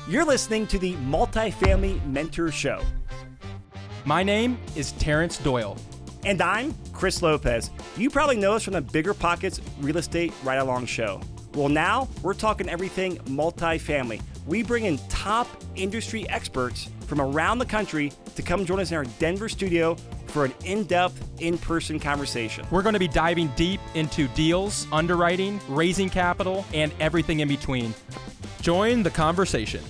You're listening to the Multifamily Mentor Show. My name is Terrence Doyle. And I'm Chris Lopez. You probably know us from the Bigger Pockets Real Estate Ride Along show. Well, now we're talking everything multifamily. We bring in top industry experts from around the country to come join us in our Denver studio for an in-depth, in-person conversation. We're going to be diving deep into deals, underwriting, raising capital, and everything in between. Join the conversation.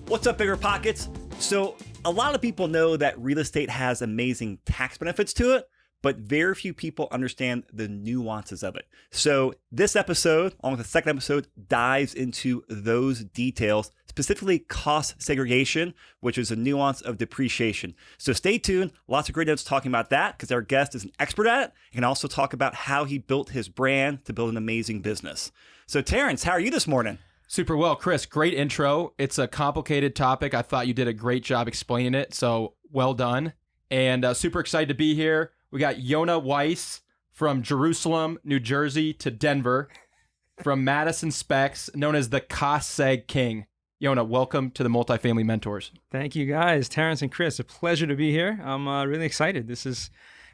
What's up, Bigger Pockets? So a lot of people know that real estate has amazing tax benefits to it, but very few people understand the nuances of it. So this episode, along with the second episode, dives into those details, specifically cost segregation, which is a nuance of depreciation. So stay tuned. Lots of great notes talking about that because our guest is an expert at it. He can also talk about how he built his brand to build an amazing business. So Terrence, how are you this morning? Super well. Chris, great intro. It's a complicated topic. I thought you did a great job explaining it, so well done. And super excited to be here. We got Yonah Weiss from Jerusalem, New Jersey to Denver, from Madison Specs, known as the Cost Seg King. Yonah, welcome to the Multifamily Mentors. Thank you guys, Terrence and Chris. A pleasure to be here. I'm really excited.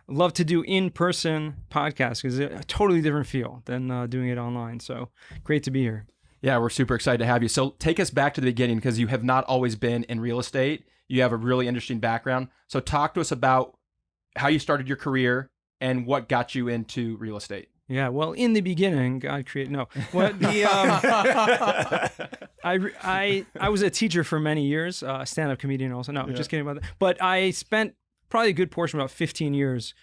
Love to do in-person podcasts because it's a totally different feel than doing it online. So great to be here. Yeah, we're super excited to have you. So take us back to the beginning because you have not always been in real estate. You have a really interesting background. So talk to us about how you started your career and what got you into real estate. Yeah, well, in the beginning, God created, no. What the I was a teacher for many years, stand-up comedian also. No, just kidding about that. But I spent probably a good portion, about 15 years,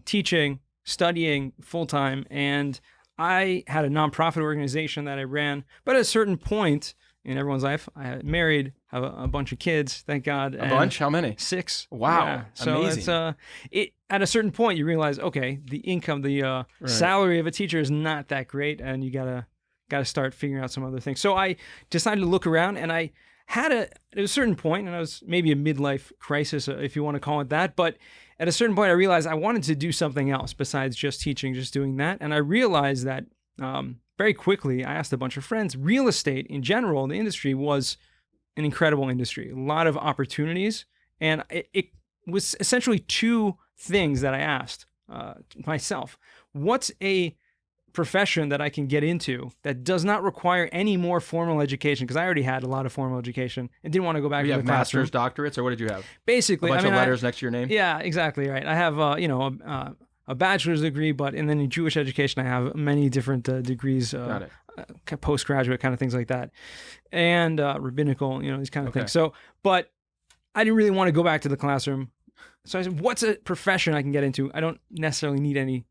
teaching, studying full-time, and I had a nonprofit organization that I ran. But at a certain point in everyone's life, I had married, have a bunch of kids, thank God. A bunch? How many? 6. Wow, yeah. So amazing. It's at a certain point you realize, okay, the income, the salary of a teacher is not that great, and you gotta start figuring out some other things. So I decided to look around, and I had at a certain point, and I was maybe a midlife crisis, if you want to call it that, but at a certain point I realized I wanted to do something else besides just teaching, just doing that. And I realized that very quickly, I asked a bunch of friends, real estate in general, the industry was an incredible industry, a lot of opportunities. And it was essentially two things that I asked myself. What's a profession that I can get into that does not require any more formal education? Because I already had a lot of formal education and didn't want to go back to the classroom. Master's, doctorates, or what did you have? Basically, a bunch of letters next to your name? Yeah, exactly right. I have a bachelor's degree, and then in Jewish education, I have many different degrees, postgraduate kind of things like that, and Rabbinical, these kind of things. So, but I didn't really want to go back to the classroom. So I said, what's a profession I can get into? I don't necessarily need any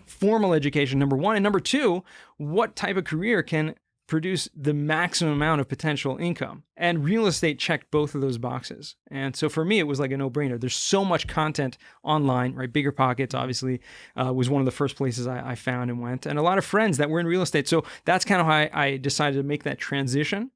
formal education, number one. And number two, what type of career can produce the maximum amount of potential income? And real estate checked both of those boxes. And so for me, it was like a no-brainer. There's so much content online, right? Bigger Pockets, obviously, was one of the first places I found and went. And a lot of friends that were in real estate. So that's kind of how I decided to make that transition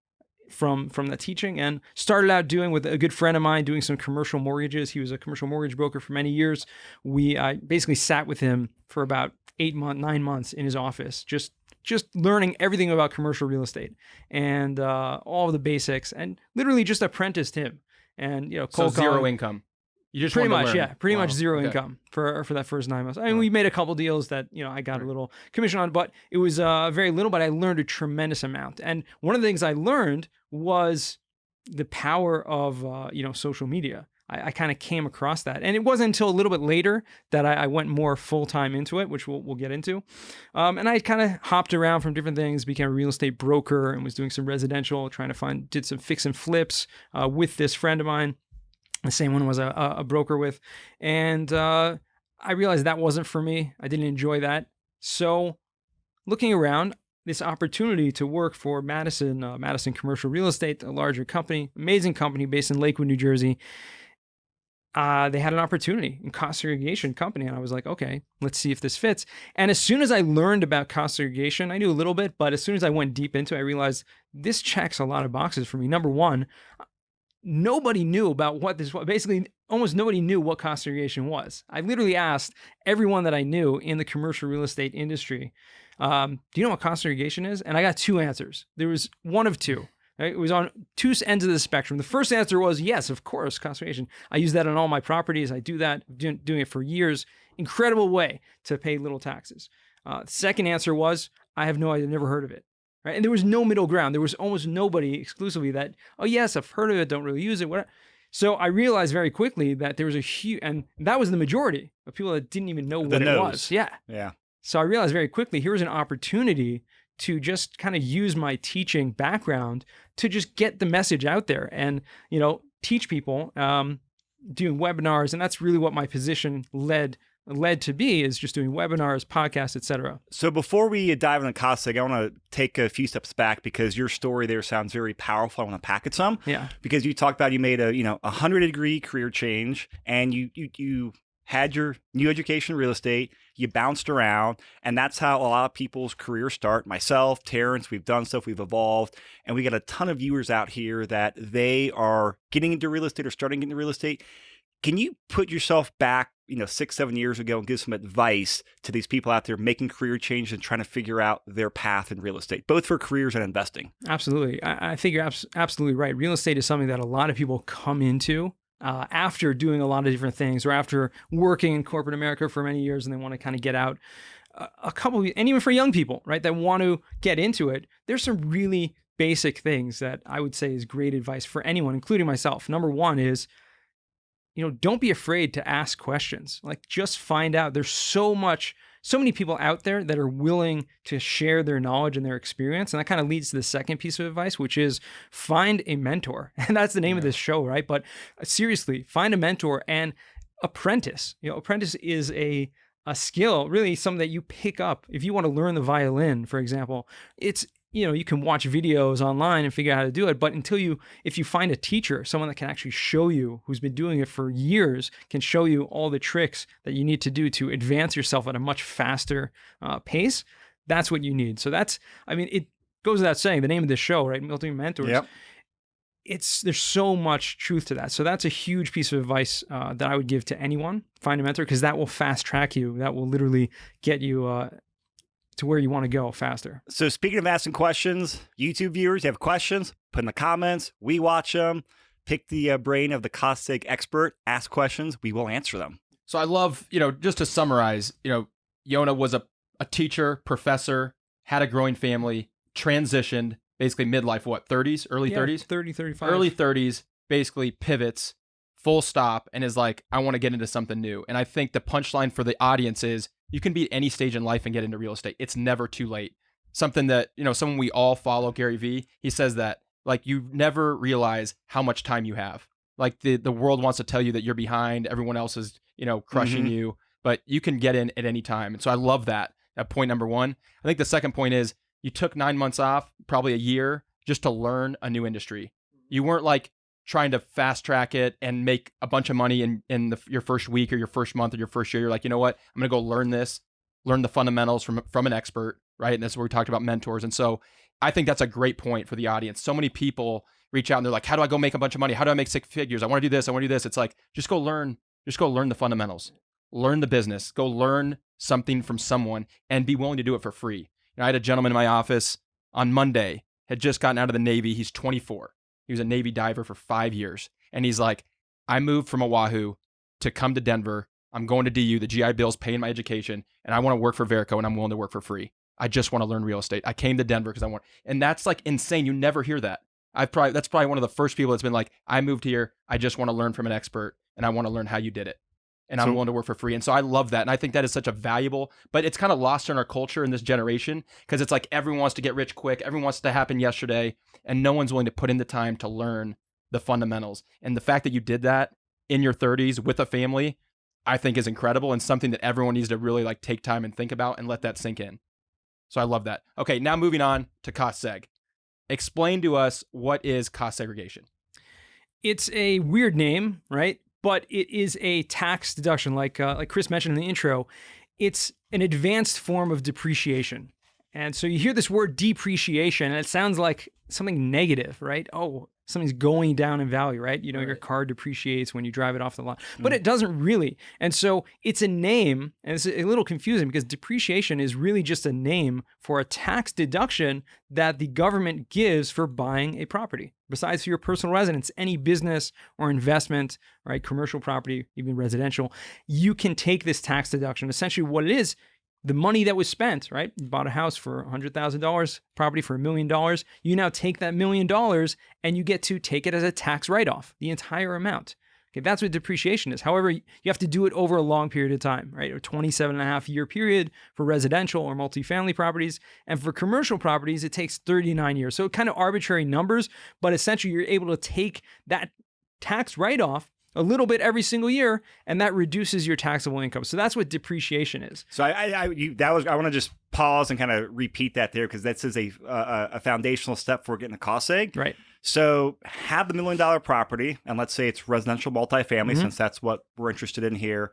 from the teaching, and started out doing with a good friend of mine, doing some commercial mortgages. He was a commercial mortgage broker for many years. I basically sat with him for about 9 months in his office, just learning everything about commercial real estate and all of the basics, and literally just apprenticed him. And so zero income. You just pretty much, learn. Pretty much zero income for that first 9 months. I mean, we made a couple deals that I got a little commission on, but it was very little. But I learned a tremendous amount. And one of the things I learned was the power of social media. I kind of came across that, and it wasn't until a little bit later that I went more full time into it, which we'll get into. And I kind of hopped around from different things, became a real estate broker, and was doing some residential, did some fix and flips with this friend of mine. The same one was a broker with. And I realized that wasn't for me. I didn't enjoy that. So looking around, this opportunity to work for Madison Commercial Real Estate, a larger company, amazing company based in Lakewood, New Jersey. They had an opportunity in cost segregation company. And I was like, okay, let's see if this fits. And as soon as I learned about cost segregation, I knew a little bit, but as soon as I went deep into it, I realized this checks a lot of boxes for me. Number one, nobody knew about what this was. Basically, almost nobody knew what cost segregation was. I literally asked everyone that I knew in the commercial real estate industry, do you know what cost segregation is? And I got two answers. There was one of two. Right? It was on two ends of the spectrum. The first answer was yes, of course, cost segregation. I use that on all my properties. I do that, doing it for years. Incredible way to pay little taxes. The second answer was I have no idea, never heard of it. Right? And there was no middle ground. There was almost nobody exclusively that, oh yes, I've heard of it, don't really use it. Whatever. So I realized very quickly that there was a huge, and that was the majority of people that didn't even know what it was. Yeah. Yeah. So I realized very quickly, here was an opportunity to just kind of use my teaching background to just get the message out there and, teach people, doing webinars. And that's really what my position led to be, is just doing webinars, podcasts, etc. So before we dive into cost seg, I want to take a few steps back because your story there sounds very powerful. I want to pack it some. Yeah. Because you talked about you made a 100-degree career change, and you had your new education in real estate, you bounced around, and that's how a lot of people's careers start. Myself, Terrence, we've done stuff, we've evolved, and we got a ton of viewers out here that they are getting into real estate or starting into real estate. Can you put yourself back, 6-7 years ago and give some advice to these people out there making career changes and trying to figure out their path in real estate, both for careers and investing? Absolutely. I think you're absolutely right. Real estate is something that a lot of people come into after doing a lot of different things, or after working in corporate America for many years and they want to kind of get out. And even for young people, right, that want to get into it, there's some really basic things that I would say is great advice for anyone, including myself. Number one is, don't be afraid to ask questions. Like, just find out. There's so many people out there that are willing to share their knowledge and their experience. And that kind of leads to the second piece of advice, which is find a mentor. And that's the name of this show, right? But seriously, find a mentor and apprentice. Apprentice is a skill, really something that you pick up. If you want to learn the violin, for example, it's, you can watch videos online and figure out how to do it. But if you find a teacher, someone that can actually show you, who's been doing it for years, can show you all the tricks that you need to do to advance yourself at a much faster pace, that's what you need. So it goes without saying, the name of this show, right? Millionaire Mentors. Yep. There's so much truth to that. So that's a huge piece of advice that I would give to anyone. Find a mentor, because that will fast track you. That will literally get you to where you want to go faster. So speaking of asking questions, YouTube viewers, you have questions, put in the comments. We watch them. Pick the brain of the cost seg expert. Ask questions. We will answer them. So I love, just to summarize, Yonah was a teacher, professor, had a growing family, transitioned, basically midlife, 30s, early 30s? 30, 35. Early 30s, basically pivots, full stop, and is like, I want to get into something new. And I think the punchline for the audience is, you can be at any stage in life and get into real estate. It's never too late. Something that, someone we all follow, Gary Vee, he says that, like, you never realize how much time you have. Like, the world wants to tell you that you're behind, everyone else is, crushing you, but you can get in at any time. And so I love that. At point number one. I think the second point is, you took 9 months off, probably a year, just to learn a new industry. You weren't like trying to fast track it and make a bunch of money in your first week or your first month or your first year. You're like, you know what? I'm going to go learn the fundamentals from an expert, right? And that's where we talked about mentors. And so I think that's a great point for the audience. So many people reach out and they're like, how do I go make a bunch of money? How do I make 6 figures? I want to do this. I want to do this. It's like, just go learn the fundamentals, learn the business, go learn something from someone and be willing to do it for free. I had a gentleman in my office on Monday, had just gotten out of the Navy. He's 24. He was a Navy diver for 5 years. And he's like, I moved from Oahu to come to Denver. I'm going to DU. The GI Bill's paying my education. And I want to work for Verico and I'm willing to work for free. I just want to learn real estate. I came to Denver because I want, and that's like insane. You never hear that. That's probably one of the first people that's been like, I moved here. I just want to learn from an expert and I want to learn how you did it. And I'm willing to work for free. And so I love that. And I think that is such a valuable, but it's kind of lost in our culture in this generation because it's like everyone wants to get rich quick. Everyone wants it to happen yesterday. And no one's willing to put in the time to learn the fundamentals. And the fact that you did that in your 30s with a family, I think is incredible and something that everyone needs to really like take time and think about and let that sink in. So I love that. Okay, now moving on to cost seg. Explain to us, what is cost segregation? It's a weird name, right? But it is a tax deduction, like Chris mentioned in the intro. It's an advanced form of depreciation. And so you hear this word depreciation, and it sounds like something negative, right? Oh, something's going down in value, right? You know, your car depreciates when you drive it off the lot, but it doesn't really. And so it's a name, and it's a little confusing because depreciation is really just a name for a tax deduction that the government gives for buying a property. Besides for your personal residence, any business or investment, right? Commercial property, even residential, you can take this tax deduction. Essentially what it is, the money that was spent, right? You bought a house for $100,000, property for $1 million. You now take that $1 million and you get to take it as a tax write-off, the entire amount. Okay, that's what depreciation is. However, you have to do it over a long period of time, right? A 27.5-year period for residential or multifamily properties. And for commercial properties, it takes 39 years. So kind of arbitrary numbers, but essentially you're able to take that tax write-off a little bit every single year, and that reduces your taxable income. So that's what depreciation is. So I want to just pause and kind of repeat that there because this is a foundational step for getting a cost seg. Right. So have the $1 million property, and let's say it's residential multifamily, since that's what we're interested in here.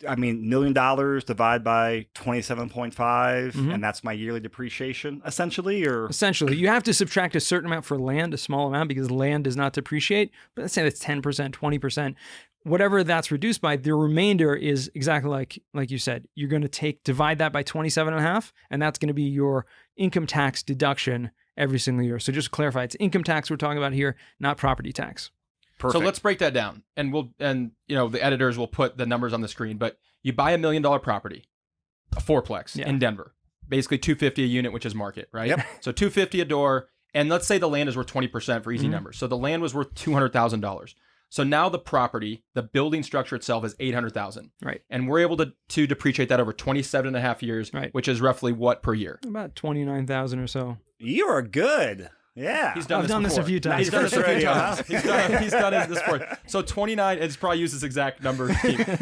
I mean, $1 million divided by 27.5, and that's my yearly depreciation, essentially, or essentially, you have to subtract a certain amount for land, a small amount, because land does not depreciate. But let's say that's 10%, 20%, whatever that's reduced by. The remainder is exactly like you said. You're going to divide that by 27.5, and that's going to be your income tax deduction every single year. So just to clarify, it's income tax we're talking about here, not property tax. Perfect. So let's break that down, and the editors will put the numbers on the screen. But you buy $1 million property, a fourplex in Denver, basically $250 a unit, which is market, right? Yep. So $250 a door, and let's say the land is worth 20% for easy numbers. So the land was worth $200,000. So now the property, the building structure itself is $800,000, right? And we're able to depreciate that over 27.5 years, right? Which is roughly what per year? About $29,000 or so. You are good. Yeah. I've done this a few times. He's done this a few times. He's done this before. So 29, it's probably used this exact number.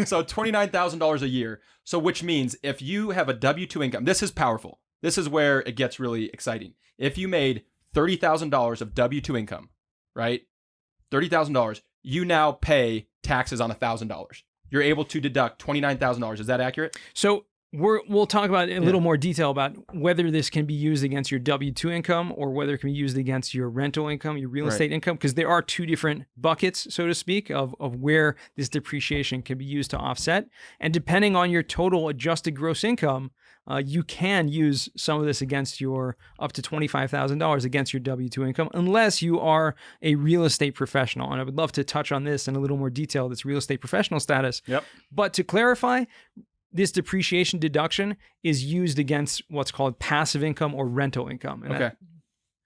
So $29,000 a year. So which means if you have a W-2 income, this is powerful. This is where it gets really exciting. If you made $30,000 of W-2 income, right? $30,000, you now pay taxes on $1,000. You're able to deduct $29,000. Is that accurate? So we'll talk about in a little more detail about whether this can be used against your W-2 income or whether it can be used against your rental income, your real estate income, because there are two different buckets, so to speak, of where this depreciation can be used to offset. And depending on your total adjusted gross income, you can use some of this against your up to $25,000 against your W-2 income, unless you are a real estate professional. And I would love to touch on this in a little more detail, this real estate professional status. Yep. But to clarify, this depreciation deduction is used against what's called passive income or rental income. And okay.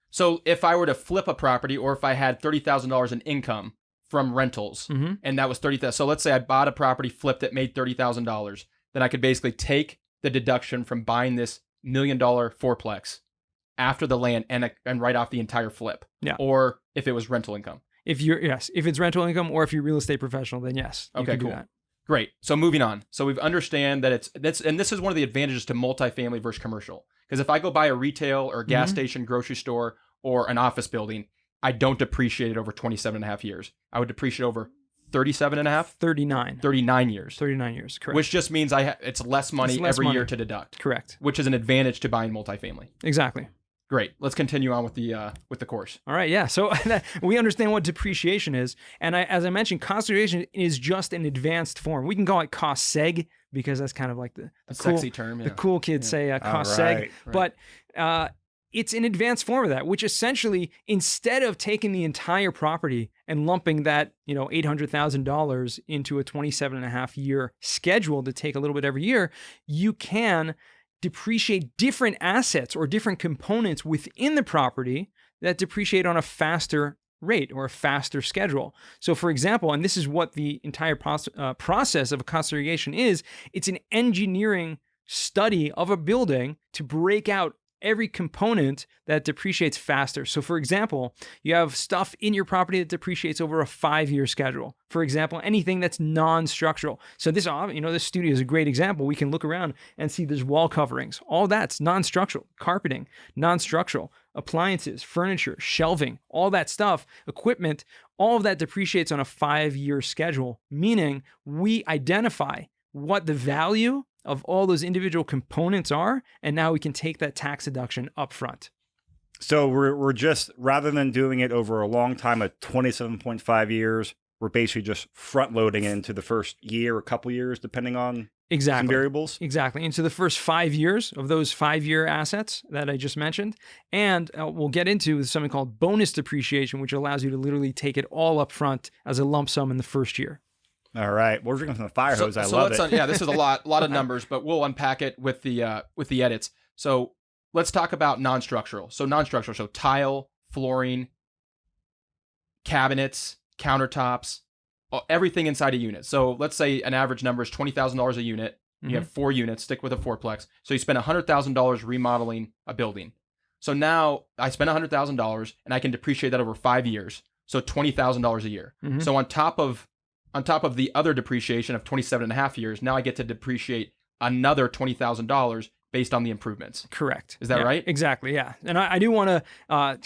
So if I were to flip a property, or if I had $30,000 in income from rentals, and that was $30,000. So let's say I bought a property, flipped it, made $30,000. Then I could basically take the deduction from buying this $1 million fourplex after the land and write off the entire flip. Yeah. Or if it was rental income. If it's rental income, or if you're a real estate professional, then yes. Okay, cool. Great. So moving on. So we've understand that and this is one of the advantages to multifamily versus commercial. Because if I go buy a retail or a gas station, grocery store, or an office building, I don't depreciate it over 27.5 years. I would depreciate over 37.5? 39 years. 39 years, correct. Which just means it's less money every year to deduct. Correct. Which is an advantage to buying multifamily. Exactly. Great. Let's continue on with the course. All right. Yeah. So we understand what depreciation is. And as I mentioned, cost segregation is just an advanced form. We can call it cost seg because that's kind of like the cool, sexy term. Yeah. The cool kids say cost seg. Right. But it's an advanced form of that, which essentially, instead of taking the entire property and lumping that, $800,000 into a 27.5-year schedule to take a little bit every year, you can depreciate different assets or different components within the property that depreciate on a faster rate or a faster schedule. So for example, and this is what the entire process of a cost segregation is, it's an engineering study of a building to break out every component that depreciates faster. So for example, you have stuff in your property that depreciates over a 5-year schedule. For example, anything that's non-structural. So this studio is a great example. We can look around and see there's wall coverings. All that's non-structural. Carpeting, non-structural. Appliances, furniture, shelving, all that stuff, equipment, all of that depreciates on a 5-year schedule, meaning we identify what the value of all those individual components are, and now we can take that tax deduction up front. So we're just, rather than doing it over a long time at 27.5 years, we're basically just front loading it into the first year or couple years, depending on some variables. Exactly. Into the first 5 years of those 5-year assets that I just mentioned. And we'll get into something called bonus depreciation, which allows you to literally take it all up front as a lump sum in the first year. All right. We're drinking from the fire hose. I love it. Yeah, this is a lot of numbers, but we'll unpack it with the edits. So let's talk about non-structural. So tile, flooring, cabinets, countertops, everything inside a unit. So let's say an average number is $20,000 a unit. You have 4 units, stick with a fourplex. So you spend $100,000 remodeling a building. So now I spend $100,000 and I can depreciate that over 5 years. So $20,000 a year. So on top of the other depreciation of 27.5 years, now I get to depreciate another $20,000 based on the improvements. Correct. Is that right? Exactly. Yeah. And I do want to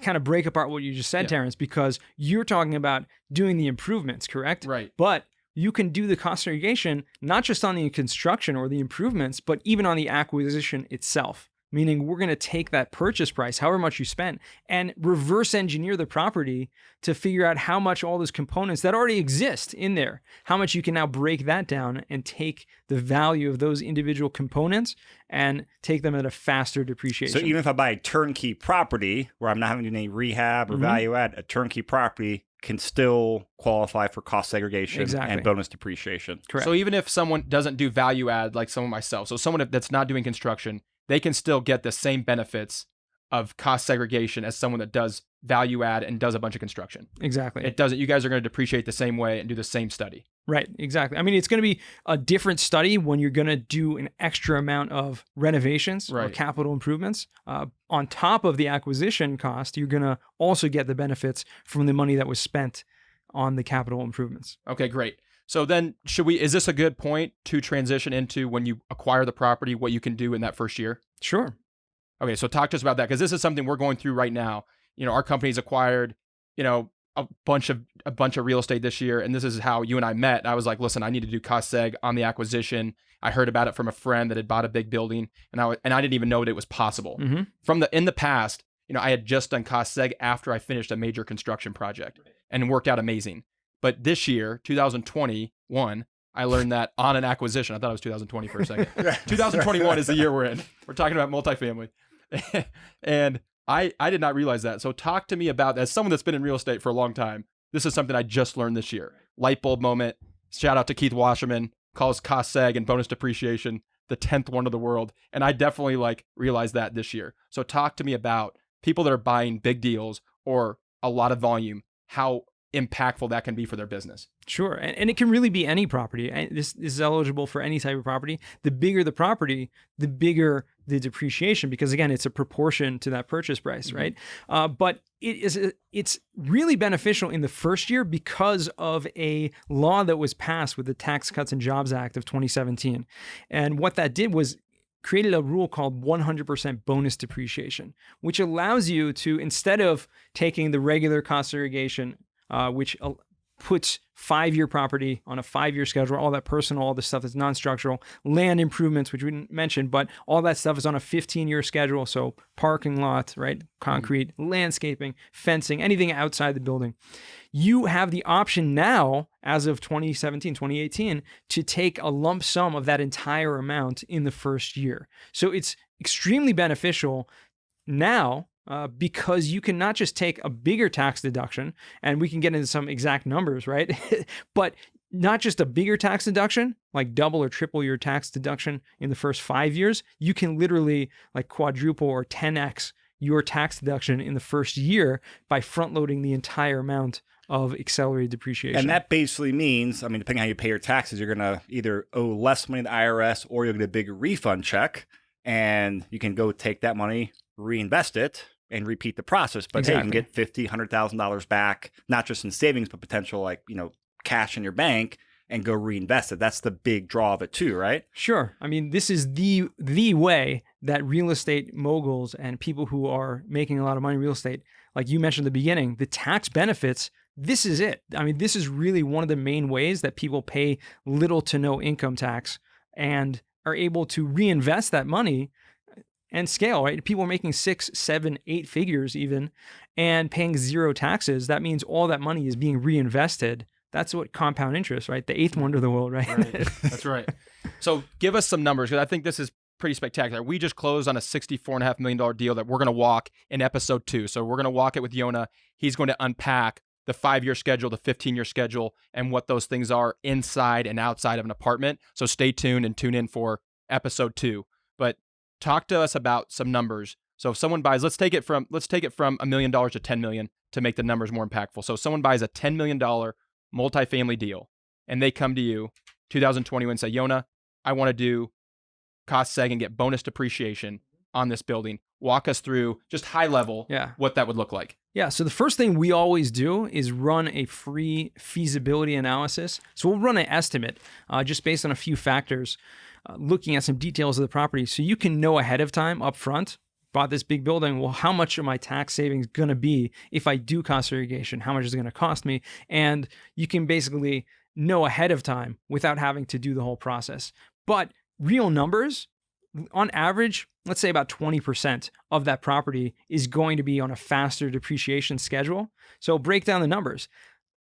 kind of break apart what you just said, Terrence, because you're talking about doing the improvements, correct? Right. But you can do the cost segregation not just on the construction or the improvements, but even on the acquisition itself. Meaning we're going to take that purchase price, however much you spent, and reverse engineer the property to figure out how much all those components that already exist in there, how much you can now break that down and take the value of those individual components and take them at a faster depreciation. So even if I buy a turnkey property where I'm not having to do any rehab or value add, a turnkey property can still qualify for cost segregation and bonus depreciation. Correct. So even if someone doesn't do value add like someone myself, so someone that's not doing construction, they can still get the same benefits of cost segregation as someone that does value add and does a bunch of construction. Exactly. It doesn't. You guys are going to depreciate the same way and do the same study. Right. Exactly. I mean, it's going to be a different study when you're going to do an extra amount of renovations or capital improvements. On top of the acquisition cost, you're going to also get the benefits from the money that was spent on the capital improvements. Okay, great. So then is this a good point to transition into when you acquire the property, what you can do in that first year? Sure. Okay, so talk to us about that, because this is something we're going through right now. Our company's acquired, a bunch of real estate this year, and this is how you and I met. I was like, listen, I need to do cost seg on the acquisition. I heard about it from a friend that had bought a big building, and I didn't even know that it was possible. In the past, I had just done cost seg after I finished a major construction project, and it worked out amazing. But this year, 2021, I learned that on an acquisition. I thought it was 2020 for a second. 2021 is the year we're in. We're talking about multifamily. And I did not realize that. So talk to me about, as someone that's been in real estate for a long time, this is something I just learned this year. Light bulb moment. Shout out to Keith Washerman. Calls cost seg and bonus depreciation the 10th one of the world. And I definitely realized that this year. So talk to me about people that are buying big deals or a lot of volume, how impactful that can be for their business. Sure. And it can really be any property. This is eligible for any type of property. The bigger the property, the bigger the depreciation, because again, it's a proportion to that purchase price, right? But it's really beneficial in the first year because of a law that was passed with the Tax Cuts and Jobs Act of 2017. And what that did was created a rule called 100% bonus depreciation, which allows you to, instead of taking the regular cost segregation, which puts 5-year property on a 5-year schedule, all that personal, all the stuff that's non-structural, land improvements, which we didn't mention, but all that stuff is on a 15-year schedule. So parking lot, right? Concrete, landscaping, fencing, anything outside the building. You have the option now, as of 2017, 2018, to take a lump sum of that entire amount in the first year. So it's extremely beneficial now, because you can not just take a bigger tax deduction, and we can get into some exact numbers, right? But not just a bigger tax deduction, like double or triple your tax deduction in the first 5 years. You can literally quadruple or 10x your tax deduction in the first year by front loading the entire amount of accelerated depreciation. And that basically means, depending on how you pay your taxes, you're going to either owe less money to the IRS or you'll get a big refund check, and you can go take that money, reinvest it, and repeat the process. But hey, you can get $50,000, $100,000 back, not just in savings, but potential cash in your bank, and go reinvest it. That's the big draw of it too, right? Sure. This is the way that real estate moguls and people who are making a lot of money in real estate, like you mentioned at the beginning, the tax benefits, this is it. This is really one of the main ways that people pay little to no income tax and are able to reinvest that money and scale, right? People are making 6, 7, 8 figures even and paying zero taxes. That means all that money is being reinvested. That's what compound interest, right? The eighth wonder of the world, right? Right. That's right. So give us some numbers, because I think this is pretty spectacular. We just closed on a $64.5 million deal that we're going to walk in episode 2. So we're going to walk it with Yonah. He's going to unpack the 5-year schedule, the 15-year schedule, and what those things are inside and outside of an apartment. So stay tuned and tune in for episode 2. But talk to us about some numbers. So if someone buys, let's take it from $1 million to $10 million to make the numbers more impactful. So if someone buys a $10 million multifamily deal and they come to you 2021 and say, Yonah, I want to do cost seg and get bonus depreciation on this building. Walk us through just high level what that would look like. Yeah. So the first thing we always do is run a free feasibility analysis. So we'll run an estimate just based on a few factors, looking at some details of the property. So you can know ahead of time up front, bought this big building, well, how much are my tax savings going to be if I do cost segregation? How much is it going to cost me? And you can basically know ahead of time without having to do the whole process. But real numbers, on average, let's say about 20% of that property is going to be on a faster depreciation schedule. So break down the numbers.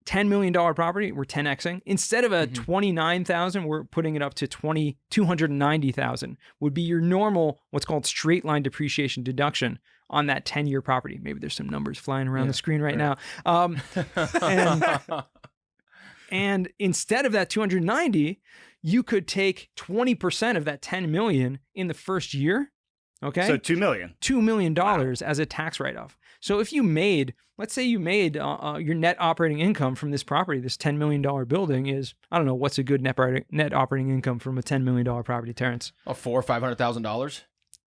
$10 million property, we're 10xing. Instead of a $29,000, we're putting it up to $290,000 would be your normal, what's called straight line depreciation deduction on that 10-year property. Maybe there's some numbers flying around the screen right now. And instead of that 290, you could take 20% of that 10 million in the first year. Okay. So $2 million. $2 million as a tax write-off. So if you made, let's say you made your net operating income from this property, this $10 million building is, I don't know, what's a good net operating income from a $10 million property, Terrence? $400,000 or $500,000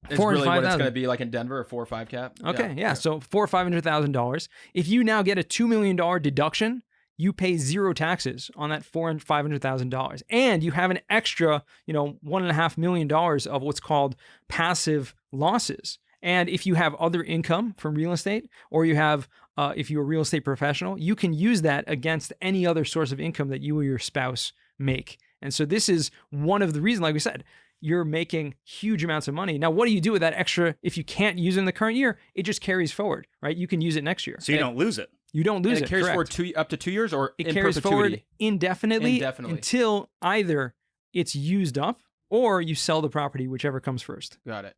is really what it's going to be like in Denver, a 4 or 5 cap. Okay. Yeah. So $400,000 or $500,000. If you now get a $2 million deduction, you pay zero taxes on that $400,000 and $500,000, and you have an extra, $1.5 million of what's called passive losses. And if you have other income from real estate, or you have, if you're a real estate professional, you can use that against any other source of income that you or your spouse make. And so this is one of the reasons, like we said, you're making huge amounts of money. Now, what do you do with that extra? If you can't use it in the current year, it just carries forward, right? You can use it next year. So you don't lose it. You don't lose it. It carries forward up to 2 years, or it in carries perpetuity? Forward indefinitely until either it's used up or you sell the property, whichever comes first. Got it.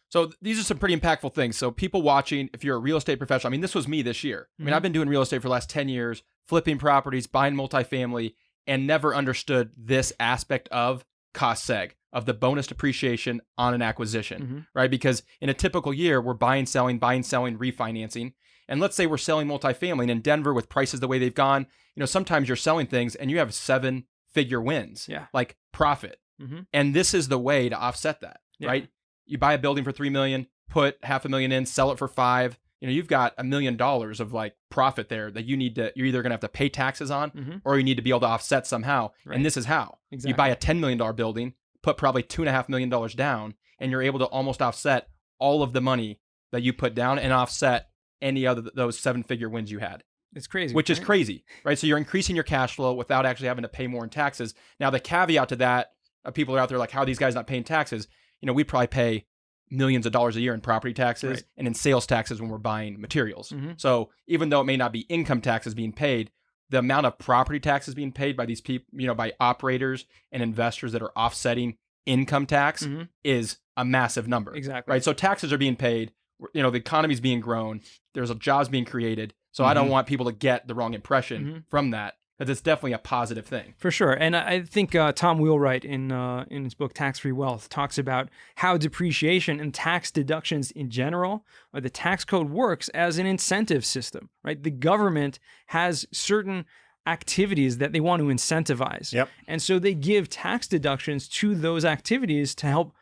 So these are some pretty impactful things. So people watching, if you're a real estate professional, I mean, this was me this year. I mean, I've been doing real estate for the last 10 years, flipping properties, buying multifamily, and never understood this aspect of cost seg, of the bonus depreciation on an acquisition, right? Because in a typical year, we're buying, selling, refinancing. And let's say we're selling multifamily, and in Denver with prices the way they've gone, sometimes you're selling things and you have 7-figure wins, like profit. And this is the way to offset that, right? You buy a building for $3 million, put $500,000 in, sell it for $5 million. You've got $1 million of like profit there that you're either going to have to pay taxes on, or you need to be able to offset somehow. Right. And this is how. Exactly. You buy a $10 million building, put probably $2.5 million down, and you're able to almost offset all of the money that you put down and offset any other those 7-figure wins you had. It's crazy. Which is crazy, right? So you're increasing your cash flow without actually having to pay more in taxes. Now, the caveat to that, people are out there like, how are these guys not paying taxes? We probably pay millions of dollars a year in property taxes and in sales taxes when we're buying materials. So even though it may not be income taxes being paid, the amount of property taxes being paid by these people, by operators and investors that are offsetting income tax is a massive number. Exactly. Right. So taxes are being paid. The economy's being grown. There's jobs being created. So I don't want people to get the wrong impression from that, because it's definitely a positive thing. For sure. And I think Tom Wheelwright in his book, Tax-Free Wealth, talks about how depreciation and tax deductions in general, or the tax code, works as an incentive system, right? The government has certain activities that they want to incentivize. Yep. And so they give tax deductions to those activities to help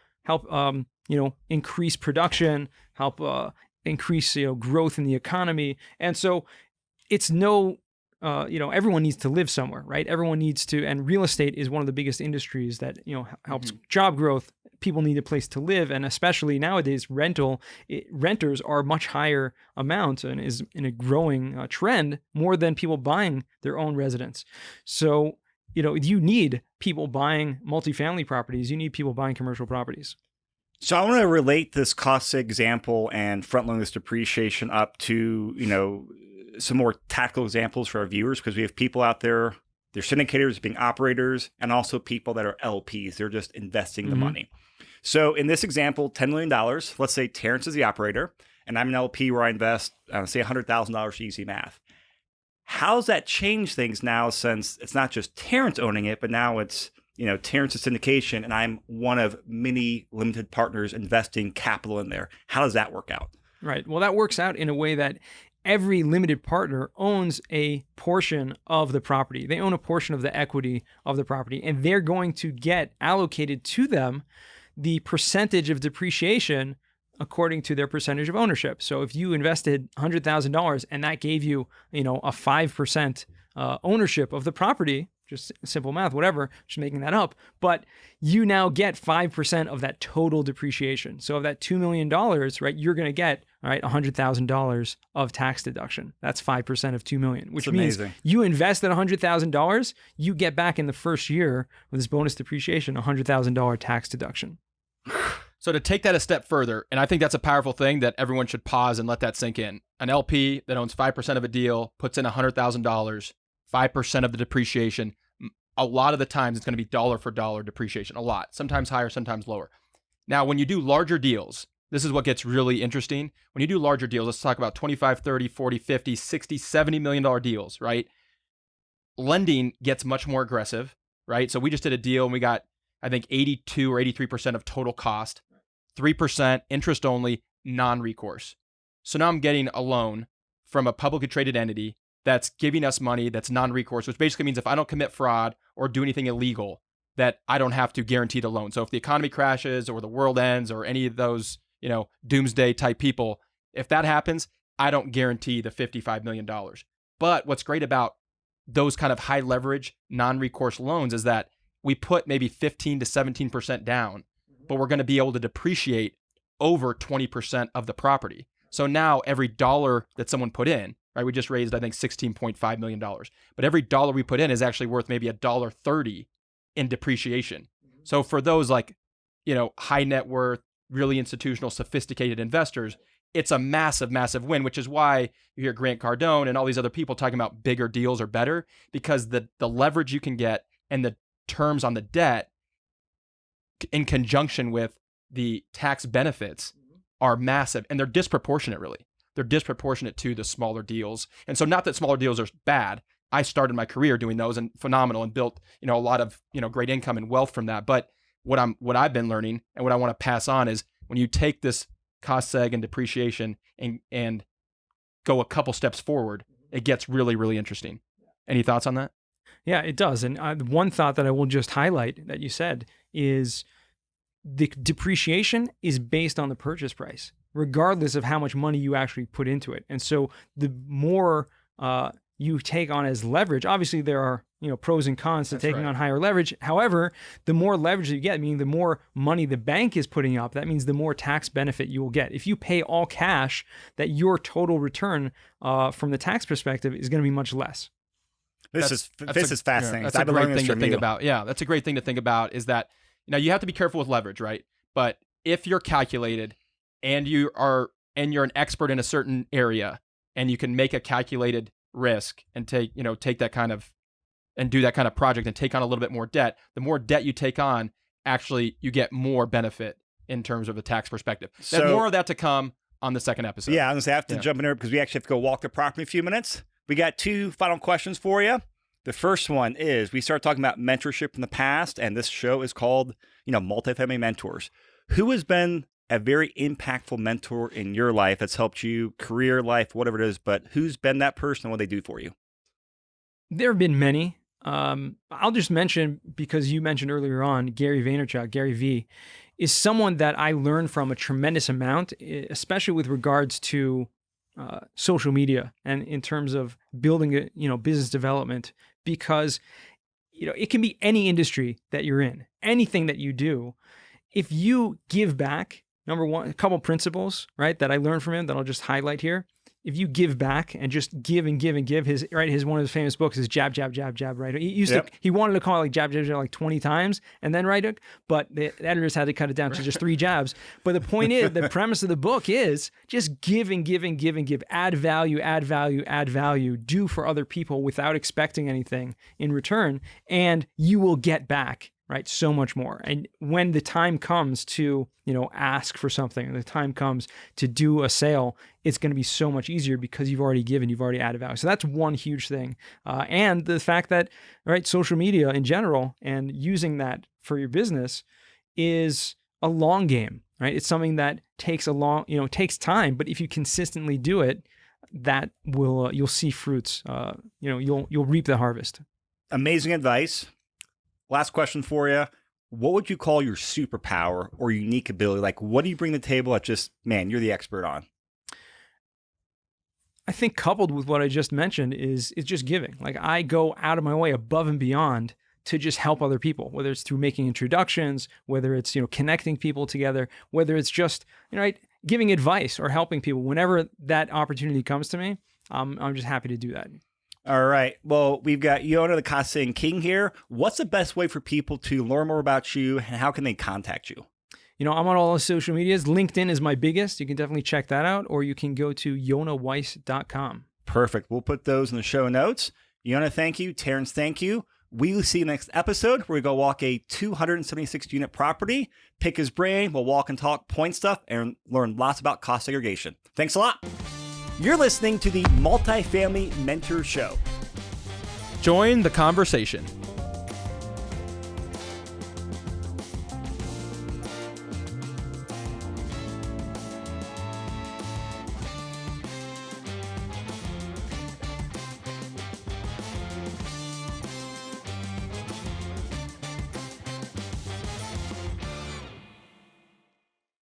increase production, help increase growth in the economy. And so it's everyone needs to live somewhere, right? Everyone needs to, and real estate is one of the biggest industries that helps job growth. People need a place to live, and especially nowadays, renters are much higher amount and is in a growing trend, more than people buying their own residence. So you need people buying multifamily properties. You need people buying commercial properties. So I want to relate this cost example and front load this depreciation up to, some more tactical examples for our viewers, because we have people out there, they're syndicators being operators, and also people that are LPs. They're just investing the money. So in this example, $10 million, let's say Terrence is the operator, and I'm an LP where I invest, say $100,000, easy math. How's that change things now, since it's not just Terrence owning it, but now it's, Terrence's syndication, and I'm one of many limited partners investing capital in there. How does that work out? Right. Well, that works out in a way that every limited partner owns a portion of the property. They own a portion of the equity of the property, and they're going to get allocated to them the percentage of depreciation according to their percentage of ownership. So if you invested $100,000 and that gave you, a 5% ownership of the property, just simple math, whatever, just making that up, but you now get 5% of that total depreciation. So of that $2 million, right, you're going to get, $100,000 of tax deduction. That's 5% of $2 million, which means you invested $100,000, you get back in the first year with this bonus depreciation, $100,000 tax deduction. So to take that a step further, and I think that's a powerful thing that everyone should pause and let that sink in. An LP that owns 5% of a deal puts in $100,000, 5% of the depreciation. A lot of the times it's going to be dollar for dollar depreciation, a lot, sometimes higher, sometimes lower. Now, when you do larger deals, this is what gets really interesting. When you do larger deals, let's talk about 25, 30, 40, 50, 60, $70 million deals, right? Lending gets much more aggressive, right? So we just did a deal and we got, I think, 82 or 83% of total cost, 3% interest only, non-recourse. So now I'm getting a loan from a publicly traded entity that's giving us money that's non-recourse, which basically means if I don't commit fraud or do anything illegal, that I don't have to guarantee the loan. So if the economy crashes or the world ends or any of those, doomsday type people, if that happens, I don't guarantee the $55 million. But what's great about those kind of high leverage, non-recourse loans is that we put maybe 15 to 17% down, but we're going to be able to depreciate over 20% of the property. So now every dollar that someone put in, right? We just raised, I think, $16.5 million. But every dollar we put in is actually worth maybe $1.30 in depreciation. So for those high net worth, really institutional, sophisticated investors, it's a massive, massive win, which is why you hear Grant Cardone and all these other people talking about bigger deals are better, because the leverage you can get and the terms on the debt in conjunction with the tax benefits are massive, and they're disproportionate, really. They're disproportionate to the smaller deals. And so not that smaller deals are bad. I started my career doing those and phenomenal and built, a lot of, great income and wealth from that. But what I've been learning and what I want to pass on is when you take this cost seg and depreciation and go a couple steps forward, it gets really, really interesting. Any thoughts on that? Yeah, it does. And one thought that I will just highlight that you said is the depreciation is based on the purchase price, regardless of how much money you actually put into it. And so the more you take on as leverage, obviously there are pros and cons to taking on higher leverage. However, the more leverage you get, meaning the more money the bank is putting up, that means the more tax benefit you will get. If you pay all cash, that your total return from the tax perspective is going to be much less. This is fascinating. That's a great thing to think about. Yeah, that's a great thing to think about, is that you have to be careful with leverage, right? But if you're calculated and you're an expert in a certain area and you can make a calculated risk and take that kind of and do that kind of project and take on a little bit more debt, the more debt you take on, actually you get more benefit in terms of a tax perspective. So, and more of that to come on the second episode. Yeah, I'm going to have to jump in there because we actually have to go walk the property in a few minutes. We got two final questions for you. The first one is, we started talking about mentorship in the past, and this show is called, Multifamily Mentors. Who has been a very impactful mentor in your life that's helped you, career, life, whatever it is, but who's been that person and what they do for you? There have been many. I'll just mention, because you mentioned earlier on, Gary Vaynerchuk, Gary V, is someone that I learned from a tremendous amount, especially with regards to social media and in terms of building business development, because it can be any industry that you're in, anything that you do. If you give back, number one, a couple principles, right, that I learned from him that I'll just highlight here. if you give back and just give and give and give, his one of his famous books is jab, jab, jab, jab, right? He wanted to call it like jab, jab, jab like 20 times and then but the editors had to cut it down to just 3 jabs. But the point is, the premise of the book is just give and give and give and give, add value, add value, add value, do for other people without expecting anything in return, and you will get back, right, so much more. And when the time comes to, ask for something, the time comes to do a sale, it's going to be so much easier because you've already given, you've already added value. So that's one huge thing. And the fact that, right, social media in general and using that for your business is a long game, right? It's something that takes takes time, but if you consistently do it, that will, you'll see fruits, you'll reap the harvest. Amazing advice. Last question for you. What would you call your superpower or unique ability? Like, what do you bring to the table that just, man, you're the expert on? I think coupled with what I just mentioned is just giving. Like, I go out of my way above and beyond to just help other people, whether it's through making introductions, whether it's, connecting people together, whether it's just, giving advice or helping people. Whenever that opportunity comes to me, I'm just happy to do that. All right. Well, we've got Yonah, the Cost Segregation King here. What's the best way for people to learn more about you, and how can they contact you? I'm on all the social medias. LinkedIn is my biggest. You can definitely check that out, or you can go to yonahweiss.com. Perfect. We'll put those in the show notes. Yonah, thank you. Terrence, thank you. We will see you next episode where we go walk a 276 unit property, pick his brain, we'll walk and talk point stuff, and learn lots about cost segregation. Thanks a lot. You're listening to the Multifamily Mentor Show. Join the conversation.